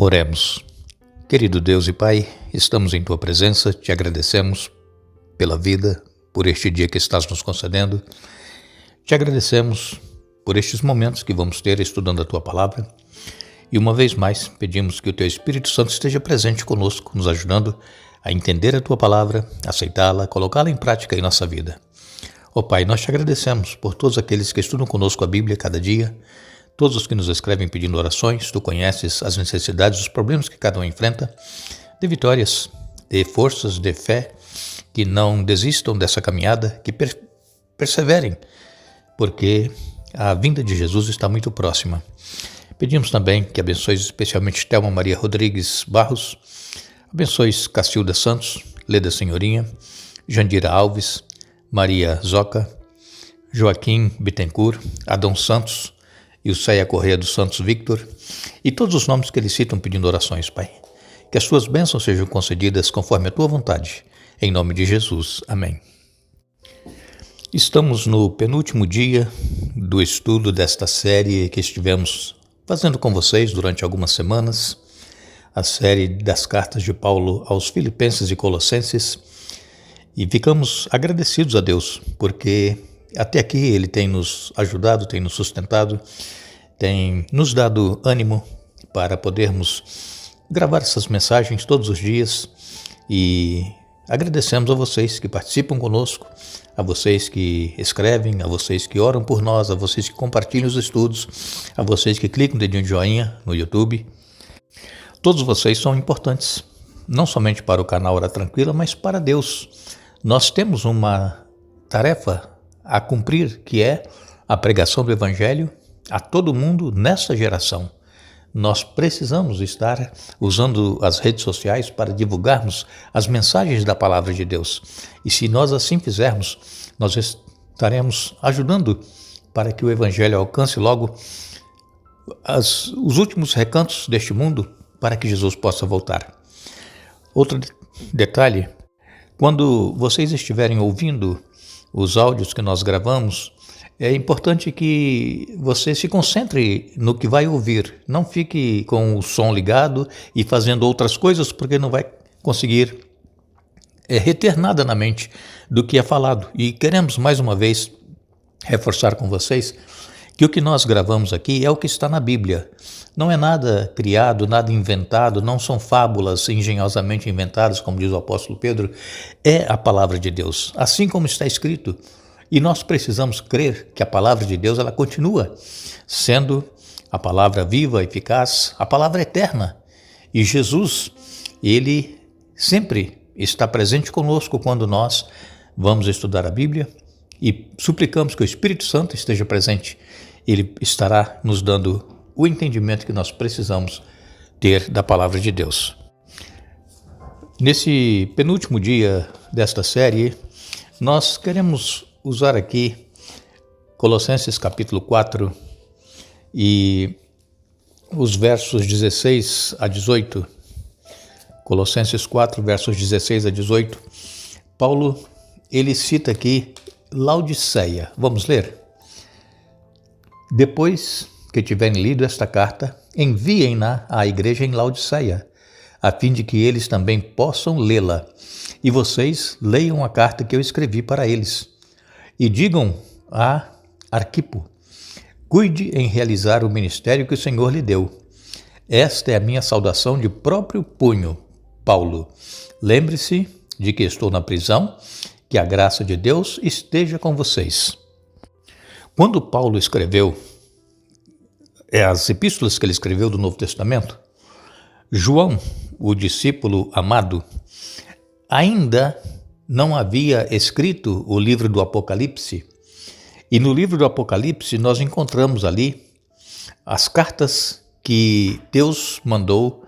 Oremos. Querido Deus e Pai, estamos em Tua presença, te agradecemos pela vida, por este dia que estás nos concedendo. Te agradecemos por estes momentos que vamos ter estudando a Tua Palavra. E uma vez mais, pedimos que o Teu Espírito Santo esteja presente conosco, nos ajudando a entender a Tua Palavra, aceitá-la, colocá-la em prática em nossa vida. Ó Pai, nós te agradecemos por todos aqueles que estudam conosco a Bíblia cada dia, todos os que nos escrevem pedindo orações. Tu conheces as necessidades, os problemas que cada um enfrenta. Dê vitórias, dê forças, dê fé, que não desistam dessa caminhada, que perseverem, porque a vinda de Jesus está muito próxima. Pedimos também que abençoes especialmente Thelma Maria Rodrigues Barros, abençoes Cacilda Santos, Leda Senhorinha, Jandira Alves, Maria Zoca, Joaquim Bittencourt, Adão Santos, e o Ceia Correia dos Santos Victor, e todos os nomes que eles citam pedindo orações, Pai. Que as suas bênçãos sejam concedidas conforme a tua vontade. Em nome de Jesus. Amém. Estamos no penúltimo dia do estudo desta série que estivemos fazendo com vocês durante algumas semanas, a série das cartas de Paulo aos Filipenses e Colossenses, e ficamos agradecidos a Deus, porque até aqui Ele tem nos ajudado, tem nos sustentado, tem nos dado ânimo para podermos gravar essas mensagens todos os dias, e agradecemos a vocês que participam conosco, a vocês que escrevem, a vocês que oram por nós, a vocês que compartilham os estudos, a vocês que clicam no dedinho de joinha no YouTube. Todos vocês são importantes, não somente para o canal Hora Tranquila, mas para Deus. Nós temos uma tarefa a cumprir, que é a pregação do Evangelho a todo mundo nesta geração. Nós precisamos estar usando as redes sociais para divulgarmos as mensagens da Palavra de Deus. E se nós assim fizermos, nós estaremos ajudando para que o Evangelho alcance logo os últimos recantos deste mundo, para que Jesus possa voltar. Outro detalhe, quando vocês estiverem ouvindo os áudios que nós gravamos, é importante que você se concentre no que vai ouvir. Não fique com o som ligado e fazendo outras coisas, porque não vai conseguir reter nada na mente do que é falado. E queremos mais uma vez reforçar com vocês que o que nós gravamos aqui é o que está na Bíblia. Não é nada criado, nada inventado, não são fábulas engenhosamente inventadas, como diz o apóstolo Pedro, é a palavra de Deus, assim como está escrito. E nós precisamos crer que a palavra de Deus ela continua sendo a palavra viva, eficaz, a palavra eterna. E Jesus, ele sempre está presente conosco quando nós vamos estudar a Bíblia e suplicamos que o Espírito Santo esteja presente. Ele estará nos dando o entendimento que nós precisamos ter da palavra de Deus. Nesse penúltimo dia desta série, nós queremos usar aqui Colossenses capítulo 4 e os versos 16 a 18. Colossenses 4, versos 16 a 18. Paulo, ele cita aqui Laodiceia. Vamos ler? Depois que tiverem lido esta carta, enviem-na à igreja em Laodiceia, a fim de que eles também possam lê-la. E vocês leiam a carta que eu escrevi para eles. E digam a Arquipo: cuide em realizar o ministério que o Senhor lhe deu. Esta é a minha saudação de próprio punho, Paulo. Lembre-se de que estou na prisão, que a graça de Deus esteja com vocês. Quando Paulo escreveu as epístolas que ele escreveu do Novo Testamento, João, o discípulo amado, ainda não havia escrito o livro do Apocalipse. E no livro do Apocalipse nós encontramos ali as cartas que Deus mandou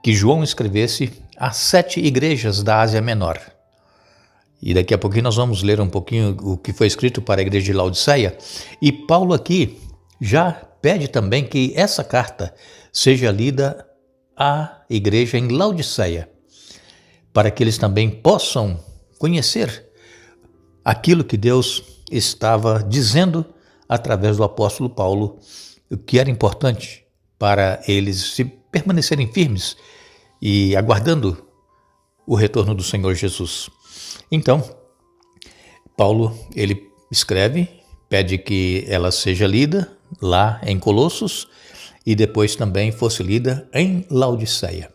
que João escrevesse às 7 igrejas da Ásia Menor. E daqui a pouquinho nós vamos ler um pouquinho o que foi escrito para a igreja de Laodiceia. E Paulo aqui já pede também que essa carta seja lida à igreja em Laodiceia, para que eles também possam conhecer aquilo que Deus estava dizendo através do apóstolo Paulo, o que era importante para eles se permanecerem firmes e aguardando o retorno do Senhor Jesus. Então, Paulo, ele escreve, pede que ela seja lida lá em Colossos e depois também fosse lida em Laodiceia.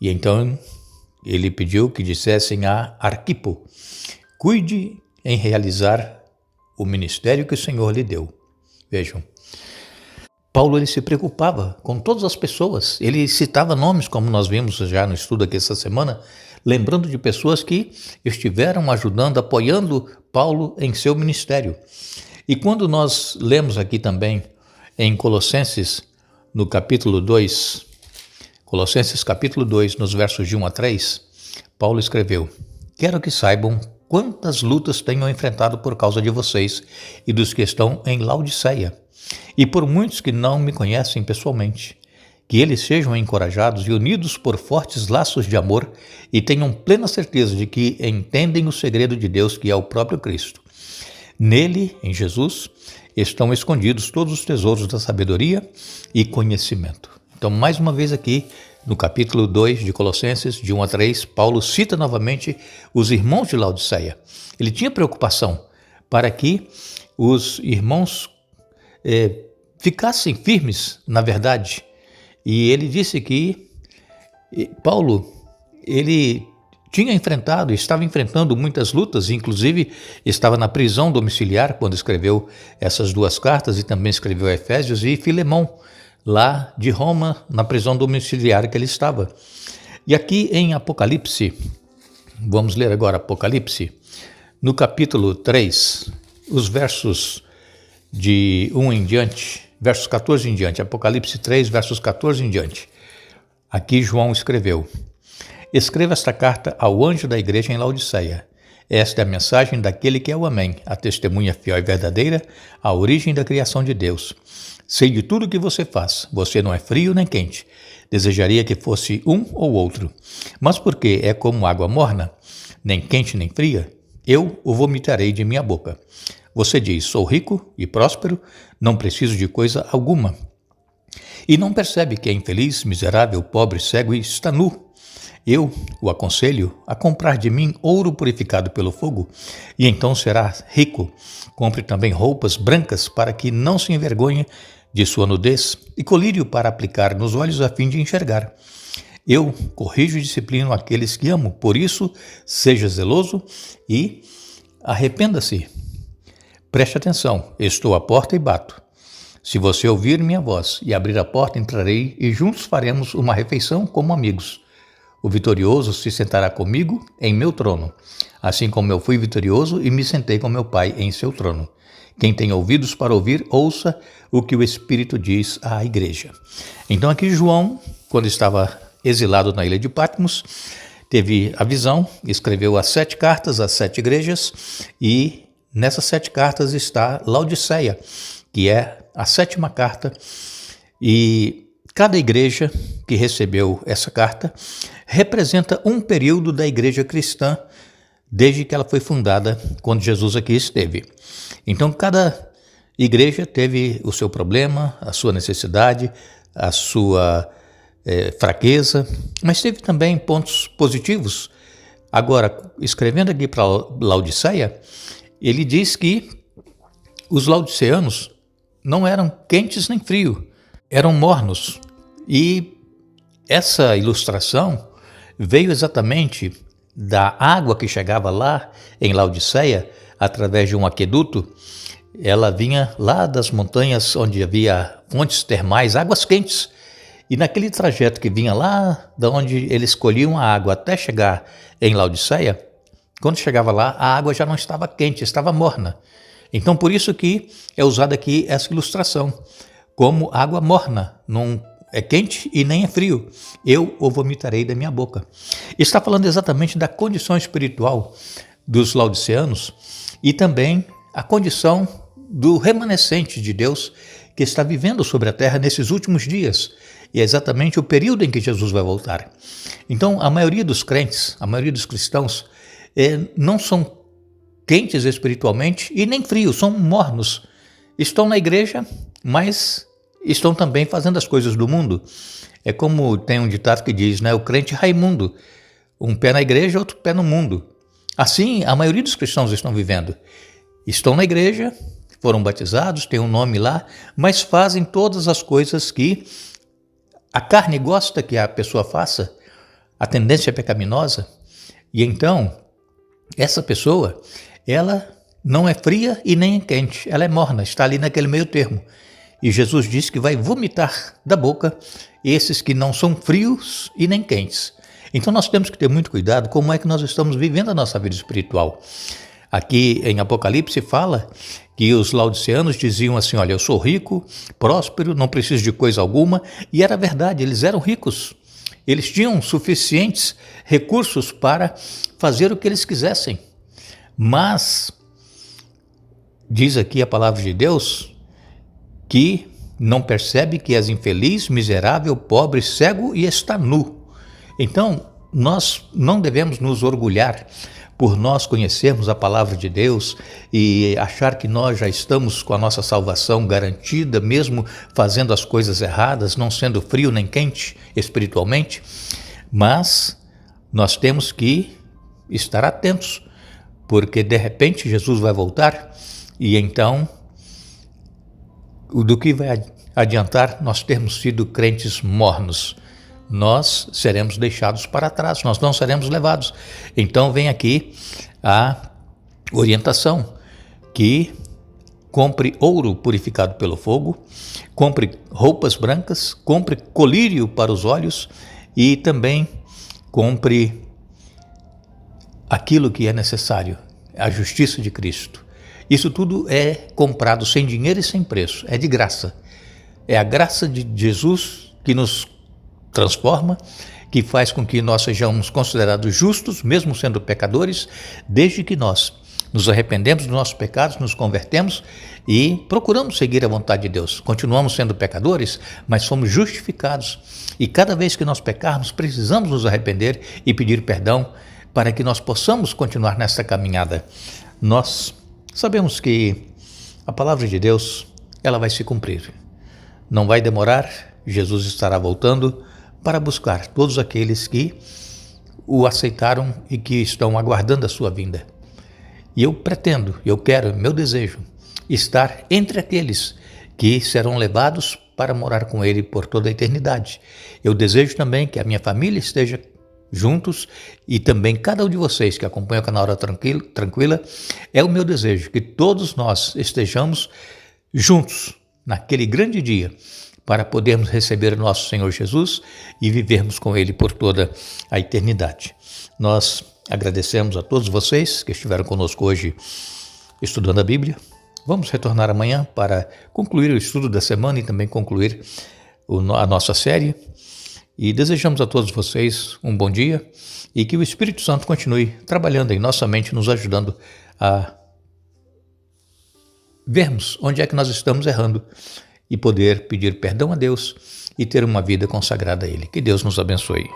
E então ele pediu que dissessem a Arquipo: cuide em realizar o ministério que o Senhor lhe deu. Vejam, Paulo ele se preocupava com todas as pessoas. Ele citava nomes, como nós vimos já no estudo aqui essa semana, lembrando de pessoas que estiveram ajudando, apoiando Paulo em seu ministério. E quando nós lemos aqui também em Colossenses, no capítulo 2, Colossenses capítulo 2, nos versos de 1 a 3, Paulo escreveu: quero que saibam quantas lutas tenho enfrentado por causa de vocês e dos que estão em Laodiceia, e por muitos que não me conhecem pessoalmente, que eles sejam encorajados e unidos por fortes laços de amor e tenham plena certeza de que entendem o segredo de Deus, que é o próprio Cristo. Nele, em Jesus, estão escondidos todos os tesouros da sabedoria e conhecimento. Então, mais uma vez aqui, no capítulo 2 de Colossenses, de 1 a 3, Paulo cita novamente os irmãos de Laodiceia. Ele tinha preocupação para que os irmãos ficassem firmes na verdade. E ele disse que Paulo, ele estava enfrentando muitas lutas, inclusive estava na prisão domiciliar quando escreveu essas duas cartas e também escreveu Efésios e Filemão, lá de Roma, na prisão domiciliar que ele estava. E aqui em Apocalipse, vamos ler agora Apocalipse, no capítulo 3, os versos de 1 em diante, versos 14 em diante, Apocalipse 3, versos 14 em diante. Aqui João escreveu: escreva esta carta ao anjo da igreja em Laodiceia. Esta é a mensagem daquele que é o Amém, a testemunha fiel e verdadeira, a origem da criação de Deus. Sei de tudo o que você faz. Você não é frio nem quente. Desejaria que fosse um ou outro. Mas porque é como água morna, nem quente nem fria, eu o vomitarei de minha boca. Você diz: sou rico e próspero, não preciso de coisa alguma. E não percebe que é infeliz, miserável, pobre, cego e está nu. Eu o aconselho a comprar de mim ouro purificado pelo fogo, e então será rico. Compre também roupas brancas para que não se envergonhe de sua nudez, e colírio para aplicar nos olhos a fim de enxergar. Eu corrijo e disciplino aqueles que amo, por isso seja zeloso e arrependa-se. Preste atenção, estou à porta e bato. Se você ouvir minha voz e abrir a porta, entrarei e juntos faremos uma refeição como amigos. O vitorioso se sentará comigo em meu trono, assim como eu fui vitorioso e me sentei com meu Pai em seu trono. Quem tem ouvidos para ouvir, ouça o que o Espírito diz à igreja. Então aqui João, quando estava exilado na ilha de Patmos, teve a visão, escreveu as 7 cartas às 7 igrejas e nessas 7 cartas está Laodiceia, que é a 7ª carta, e cada igreja que recebeu essa carta representa um período da igreja cristã desde que ela foi fundada, quando Jesus aqui esteve. Então cada igreja teve o seu problema, a sua necessidade, a sua fraqueza, mas teve também pontos positivos. Agora, escrevendo aqui para Laodiceia, ele diz que os laodiceanos não eram quentes nem frios, eram mornos. E essa ilustração veio exatamente da água que chegava lá em Laodiceia, através de um aqueduto. Ela vinha lá das montanhas onde havia fontes termais, águas quentes. E naquele trajeto que vinha lá de onde eles colhiam a água até chegar em Laodiceia, quando chegava lá, a água já não estava quente, estava morna. Então, por isso que é usada aqui essa ilustração, como água morna, não é quente e nem é frio. Eu o vomitarei da minha boca. Está falando exatamente da condição espiritual dos laodiceanos e também a condição do remanescente de Deus que está vivendo sobre a terra nesses últimos dias. E é exatamente o período em que Jesus vai voltar. Então, a maioria dos crentes, a maioria dos cristãos, não são quentes espiritualmente e nem frios, são mornos. Estão na igreja, mas estão também fazendo as coisas do mundo. É como tem um ditado que diz, né? O crente Raimundo, um pé na igreja, outro pé no mundo. Assim, a maioria dos cristãos estão vivendo. Estão na igreja, foram batizados, têm um nome lá, mas fazem todas as coisas que a carne gosta que a pessoa faça, a tendência é pecaminosa. E então, essa pessoa, ela não é fria e nem é quente, ela é morna, está ali naquele meio termo. E Jesus disse que vai vomitar da boca esses que não são frios e nem quentes. Então nós temos que ter muito cuidado como é que nós estamos vivendo a nossa vida espiritual. Aqui em Apocalipse fala que os laodiceanos diziam assim, olha, eu sou rico, próspero, não preciso de coisa alguma, e era verdade, eles eram ricos. Eles tinham suficientes recursos para fazer o que eles quisessem. Mas, diz aqui a palavra de Deus, que não percebe que és infeliz, miserável, pobre, cego e está nu. Então, nós não devemos nos orgulhar por nós conhecermos a palavra de Deus e achar que nós já estamos com a nossa salvação garantida, mesmo fazendo as coisas erradas, não sendo frio nem quente espiritualmente, mas nós temos que estar atentos, porque de repente Jesus vai voltar e então do que vai adiantar nós termos sido crentes mornos? Nós seremos deixados para trás, nós não seremos levados. Então vem aqui a orientação, que compre ouro purificado pelo fogo, compre roupas brancas, compre colírio para os olhos e também compre aquilo que é necessário, a justiça de Cristo. Isso tudo é comprado sem dinheiro e sem preço, é de graça. É a graça de Jesus que nos transforma, que faz com que nós sejamos considerados justos, mesmo sendo pecadores, desde que nós nos arrependemos dos nossos pecados, nos convertemos e procuramos seguir a vontade de Deus. Continuamos sendo pecadores, mas somos justificados. E cada vez que nós pecarmos, precisamos nos arrepender e pedir perdão para que nós possamos continuar nessa caminhada. Nós sabemos que a palavra de Deus, ela vai se cumprir. Não vai demorar, Jesus estará voltando para buscar todos aqueles que o aceitaram e que estão aguardando a sua vinda. E eu pretendo, eu quero, meu desejo, estar entre aqueles que serão levados para morar com Ele por toda a eternidade. Eu desejo também que a minha família esteja juntos e também cada um de vocês que acompanha o canal Hora Tranquila, é o meu desejo que todos nós estejamos juntos naquele grande dia para podermos receber o nosso Senhor Jesus e vivermos com Ele por toda a eternidade. Nós agradecemos a todos vocês que estiveram conosco hoje estudando a Bíblia. Vamos retornar amanhã para concluir o estudo da semana e também concluir a nossa série. E desejamos a todos vocês um bom dia e que o Espírito Santo continue trabalhando em nossa mente, nos ajudando a vermos onde é que nós estamos errando e poder pedir perdão a Deus e ter uma vida consagrada a Ele. Que Deus nos abençoe.